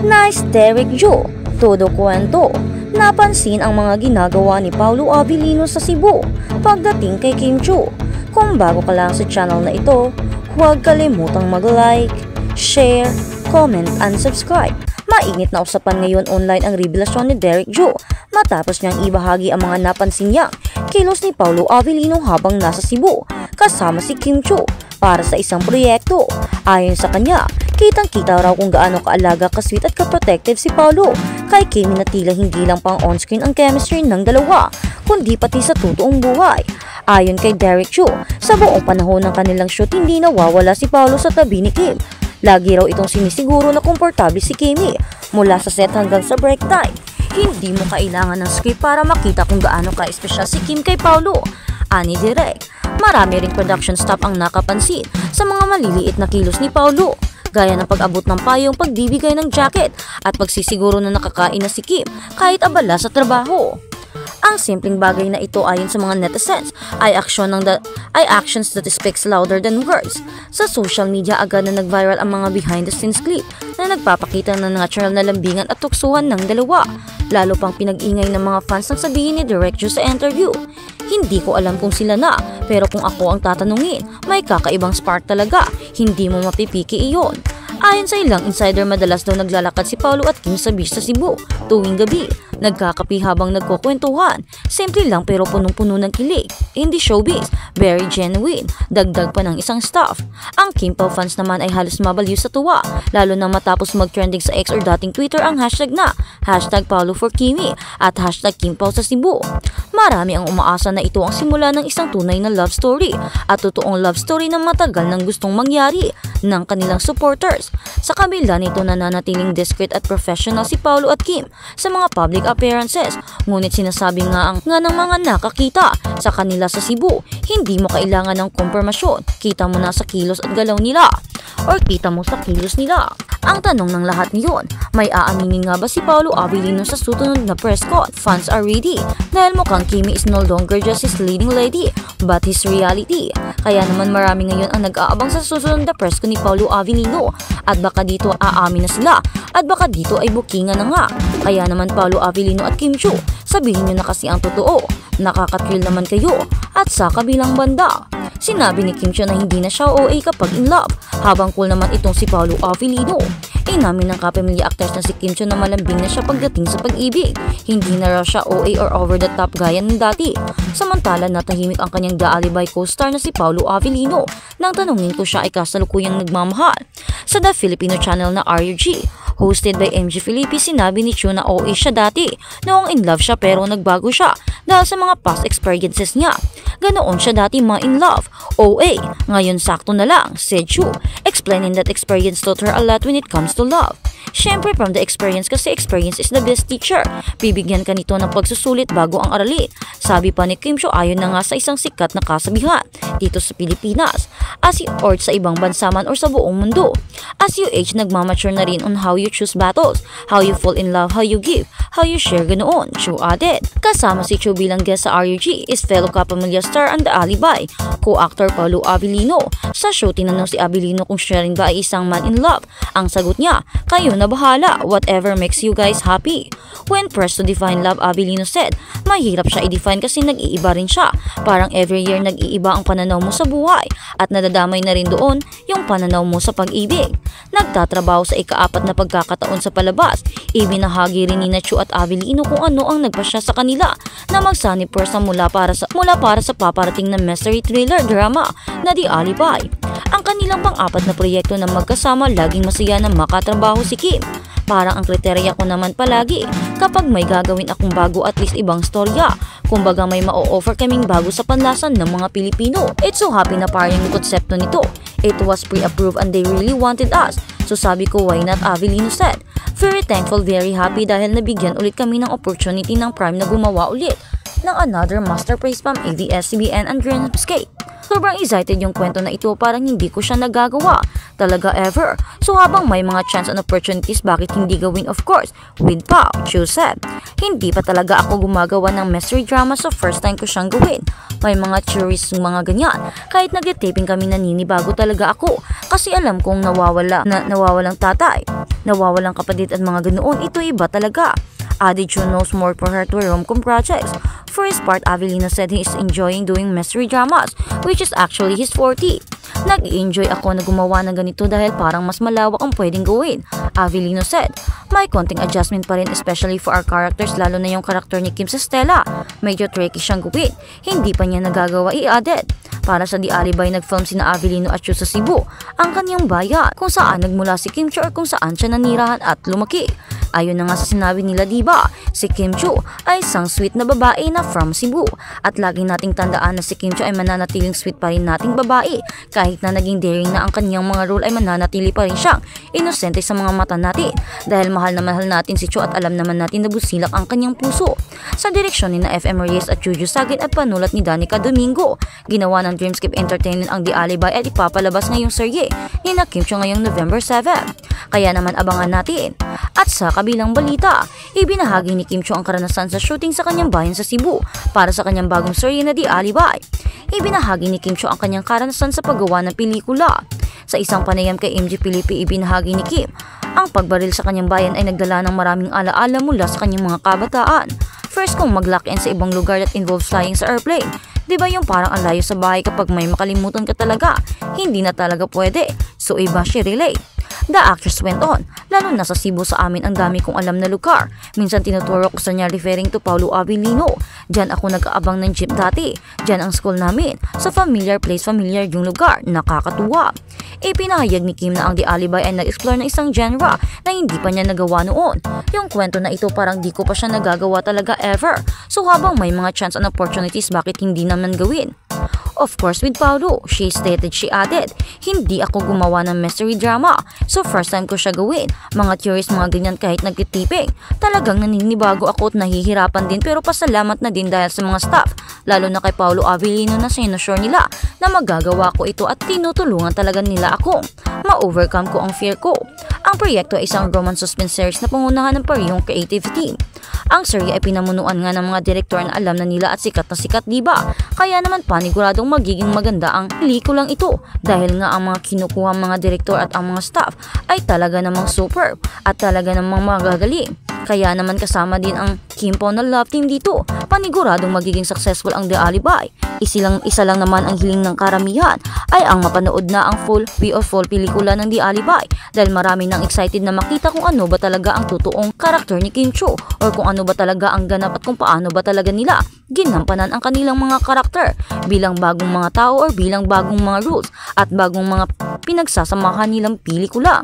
Nice Derek Joe, todo kwento. Napansin ang mga ginagawa ni Paulo Abilino sa Cebu pagdating kay Kim Chiu. Kung bago ka lang sa channel na ito, huwag kalimutang mag-like, share, comment, and subscribe. Mainit na usapan ngayon online ang revelasyon ni Derek Joe matapos niyang ibahagi ang mga napansin niyang kilos ni Paulo Abilino habang nasa Cebu kasama si Kim Chiu para sa isang proyekto. Ayon sa kanya, kitang-kita raw kung gaano kaalaga, ka-sweet at ka-protective si Paulo kay Kim na tila hindi lang pang on-screen ang chemistry ng dalawa, kundi pati sa totoong buhay. Ayon kay Derek Joe, sa buong panahon ng kanilang shoot hindi nawawala si Paulo sa tabi ni Kim. Lagi raw itong sinisiguro na komportable si Kimi mula sa set hanggang sa break time. Hindi mo kailangan ng script para makita kung gaano ka-espesyal si Kim kay Paulo. Ani Direk, marami ring production staff ang nakapansin sa mga maliliit na kilos ni Paulo, gaya ng pag-abot ng payong, pagbibigay ng jacket at pagsisiguro na nakakain na si Kim kahit abala sa trabaho. Ang simpleng bagay na ito ayon sa mga netizens ay actions that speaks louder than words. Sa social media agad na nag-viral ang mga behind the scenes clip na nagpapakita ng natural na lambingan at tuksuhan ng dalawa. Lalo pang pinag-ingay ng mga fans nang sabihin ni Derek Joe sa interview, "Hindi ko alam kung sila na, pero kung ako ang tatanungin, may kakaibang spark talaga, hindi mo mapipiki iyon." Ayon sa ilang insider, madalas daw naglalakad si Paulo at Kim sa beach sa Cebu tuwing gabi. Nagkakapi habang nagkukwentuhan. Simple lang pero punong-puno ng kilig. Hindi showbiz, very genuine. Dagdag pa ng isang staff. Ang Kim Pao fans naman ay halos mabaliw sa tuwa, lalo na matapos mag-trending sa X or dating Twitter ang hashtag na #Paulo for Kimi at #Kim Pao sa Cebu. Marami ang umaasa na ito ang simula ng isang tunay na love story at totoong love story na matagal nang gustong mangyari ng kanilang supporters. Sa kabila nito, nananatiling discreet at professional si Paulo at Kim sa mga public appearances. Ngunit sinasabi nga ng mga nakakita sa kanila sa Cebu, hindi mo kailangan ng kumpirmasyon. Kita mo na sa kilos at galaw nila, or kita mo sa kilos nila. Ang tanong ng lahat niyon, may aaminin nga ba si Paulo Abilino sa susunod na press con? Fans are ready dahil mukhang Kimi is no longer just his leading lady but his reality. Kaya naman marami ngayon ang nag-aabang sa susunod na press con ni Paulo Abilino at baka dito aamin na sila at baka dito ay bookingan na nga. Kaya naman Paulo Abilino at Kim Chiu, sabihin nyo na kasi ang totoo. Nakaka-thrill naman kayo. At sa kabilang banda, sinabi ni Kim Chiu na hindi na siya OA kapag in love, habang cool naman itong si Paulo Abilino. Inamin ng kapamilya actors na si Kim Chiu na malambing na siya pagdating sa pag-ibig. Hindi na raw siya OA or over the top gaya ng dati. Samantala natahimik ang kanyang The Alibay co-star na si Paulo Abilino nang tanungin ko siya ay kasalukuyang nagmamahal. Sa The Filipino channel na RUG, hosted by MG Felipe, sinabi ni Chiu na OA siya dati noong in love siya pero nagbago siya dahil sa mga past experiences niya. Ganoon siya dati ma-in love, OA, ngayon sakto na lang, said Chiu, explaining that experience taught her a lot when it comes to love. Siyempre from the experience kasi experience is the best teacher. Bibigyan ka nito ng pagsusulit bago ang aralin. Sabi pa ni Kim Chiu ayon na nga sa isang sikat na kasabihan dito sa Pilipinas, as you or sa ibang bansa man or sa buong mundo. As you age, nagmamature na rin on how you choose battles, how you fall in love, how you give, how you share, ganoon, Chiu added. Kasama si Chiu bilang guest sa RUG is fellow kapamilya star and The Alibay, co-actor Paulo Abilino. Sa show, tinanong si Abilino kung siya rin ba ay isang man in love. Ang sagot niya, "Kayo na bahala, whatever makes you guys happy." When pressed to define love, Abilino said, mahirap siya i-define kasi nag-iiba rin siya. Parang every year nag-iiba ang pananaw mo sa buhay at nadadamay na rin doon yung pananaw mo sa pag-ibig. Nagtatrabaho sa ika-4 na pagkakataon sa palabas. Ibinahagi rin ni Chiu at Abilino kung ano ang nagpasya sa kanila na magsanib pwersa mula para sa paparating na mystery thriller drama na The Alibay. Ang kanilang pang-4 na proyekto na magkasama, laging masaya na makatrabaho si Kim. Parang ang kriteria ko naman palagi, kapag may gagawin akong bago at least ibang storya. Kumbaga may ma-o-offer kaming bago sa panlasan ng mga Pilipino. It's so happy na parang yung konsepto nito. It was pre-approved and they really wanted us. So sabi ko, why not, Abilino said. Very thankful, very happy dahil nabigyan ulit kami ng opportunity ng Prime na gumawa ulit ng another masterpiece from ABS-CBN and Dreamscape. Sobrang excited yung kwento na ito, parang hindi ko siya nagagawa talaga ever. So habang may mga chance and opportunities, bakit hindi gawin, of course, with Pao, Chiu said. Hindi pa talaga ako gumagawa ng mystery drama, so first time ko siyang gawin. May mga theories yung mga ganyan. Kahit nag-taping kami, naninibago talaga ako kasi alam kong nawawalang tatay. nawawalang kapatid at mga ganoon, ito iba talaga. Added Chu knows more for her to rom-com projects. For his part, Avelino said he is enjoying doing mystery dramas, which is actually his forte. Nag-enjoy ako na gumawa ng ganito dahil parang mas malawak ang pwedeng gawin, Avelino said. May konting adjustment pa rin especially for our characters, lalo na yung karakter ni Kim sa Stella. Medyo tricky siyang gawin, hindi pa niya nagagawa, i-added. Para sa The Alibay, nag-film sina Avelino at Chu sa Cebu, ang kanyang bayan, kung saan nagmula si Kim Chu or kung saan siya nanirahan at lumaki. Ayon na nga sa sinabi nila, diba, si Kim Chu ay isang sweet na babae na from Cebu. At lagi nating tandaan na si Kim Chu ay mananatiling sweet pa rin nating babae. Kahit na naging daring na ang kanyang mga role ay mananatili pa rin siyang inosente sa mga mata natin. Dahil mahal na mahal natin si Chu at alam naman natin na busilak ang kanyang puso. Sa direksyon ni na FM Reyes at Juju Sagin at panulat ni Danica Domingo, ginawa ng Dreamscape Entertainment ang The Alibay at ipapalabas ngayong serye ni na Kim Chu ngayong November 7. Kaya naman abangan natin. At sa kabilang balita, ibinahagi ni Kim Chu ang karanasan sa shooting sa kanyang bayan sa Cebu para sa kanyang bagong serye na The Alibay. Ibinahagi ni Kim Chu ang kanyang karanasan sa paggawa ng pelikula. Sa isang panayam kay MJ Filipe, ibinahagi ni Kim, ang pagbaril sa kanyang bayan ay nagdala ng maraming alaala mula sa kanyang mga kabataan. First kong mag-lock-in sa ibang lugar that involves flying sa airplane. Diba yung parang ang layo sa bahay kapag may makalimutan ka talaga, hindi na talaga pwede. So iba she relate. The actress went on, lalo na sa Cebu sa amin ang dami kong alam na lugar. Minsan tinuturo ko sa niya referring to Paulo Avellino. Diyan ako nag-aabang ng jeep dati. Diyan ang school namin. Sa familiar place, familiar yung lugar. Nakakatuwa. Ipinahayag ni Kim na ang The Alibay ay nag-explore ng isang genre na hindi pa niya nagawa noon. Yung kwento na ito parang di ko pa siya nagagawa talaga ever. So habang may mga chance and opportunities, bakit hindi naman gawin? Of course, with Paulo, she added, hindi ako gumawa ng mystery drama. So first time ko siya gawin. Mga theories, mga ganyan kahit nagtitiping. Talagang naninibago ako at nahihirapan din pero pasalamat na din dahil sa mga staff. Lalo na kay Paulo Avellino na sinusure nila na magagawa ko ito at tinutulungan talaga nila akong ma-overcome ko ang fear ko. Ang proyekto ay isang romance suspense series na pangunahan ng parehong creative team. Ang serye ay pinamunuan nga ng mga direktor na alam na nila at sikat na sikat, diba? Kaya naman paniguradong magiging maganda ang pelikulang ito dahil nga ang mga kinukuha mga direktor at ang mga staff ay talaga namang superb at talaga namang magagaling. Kaya naman kasama din ang Kimpo na love team dito. Paniguradong magiging successful ang The Alibay. Isa lang naman ang hiling ng karamihan ay ang mapanood na ang full pelikula ng The Alibay dahil marami nang excited na makita kung ano ba talaga ang totoong karakter ni Kim Chu or kung ano ba talaga ang ganap at kung paano ba talaga nila ginampanan ang kanilang mga karakter bilang bagong mga tao or bilang bagong mga rules at bagong mga pinagsasamahan nilang pelikula.